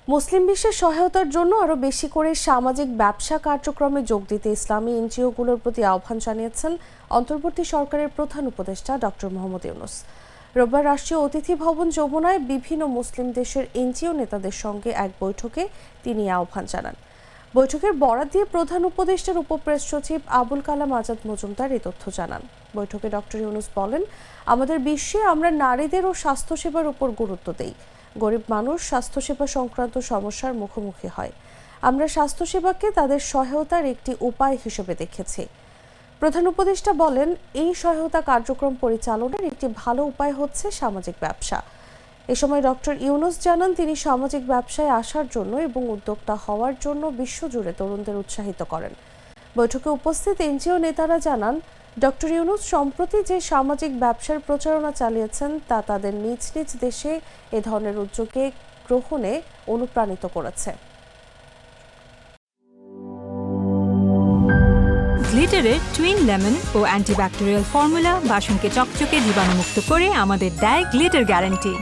মুসলিম বিশ্বের সহায়তার জন্য আরও বেশি করে সামাজিক ব্যবসা কার্যক্রমে যোগ দিতে ইসলামী এনজিওগুলোর প্রতি আহ্বান জানিয়েছেন অন্তর্বর্তী সরকারের প্রধান উপদেষ্টা ডক্টর মোহাম্মদ ইউনূস। রোববার রাষ্ট্রীয় অতিথি ভবন যমুনায় বিভিন্ন মুসলিম দেশের এনজিও নেতাদের সঙ্গে এক বৈঠকে তিনি আহ্বান জানান। বৈঠকের বরাত দিয়ে প্রধান উপদেষ্টার উপপ্রেস সচিব আবুল কালাম আজাদ মজুমদার এই তথ্য জানান। বৈঠকে ডক্টর ইউনূস বলেন, আমাদের বিশ্বে আমরা নারীদের ও স্বাস্থ্যসেবার উপর গুরুত্ব দেই। গরিব মানুষ স্বাস্থ্যসেবা সংক্রান্ত সমস্যার মুখোমুখি হয়। আমরা স্বাস্থ্যসেবাকে তাদের সহায়তার একটি উপায় হিসেবে দেখেছি। প্রধান উপদেষ্টা বলেন, এই সহায়তা কার্যক্রম পরিচালনার একটি ভালো উপায় হচ্ছে সামাজিক ব্যবসা। এ সময় ডক্টর ইউনূস জানান, তিনি সামাজিক ব্যবসায় আসার জন্য এবং উদ্যোক্তা হওয়ার জন্য বিশ্বজুড়ে তরুণদের উৎসাহিত করেন। বৈঠকে উপস্থিত এনজিও নেতারা জানান, ডক্টর ইউনূস সম্প্রতি যে সামাজিক ব্যবসার প্রচারণা চালিয়েছেন তা তাদের নিজ নিজ দেশে এ ধরনের উদ্যোগে গ্রহণে অনুপ্রাণিত করেছে। গ্লিটারের টুইন লেমন ও অ্যান্টিব্যাকটেরিয়াল ফর্মুলা বাসনকে চকচকে জীবাণুমুক্ত করে আমাদের দেয় গ্লিটার গ্যারান্টি।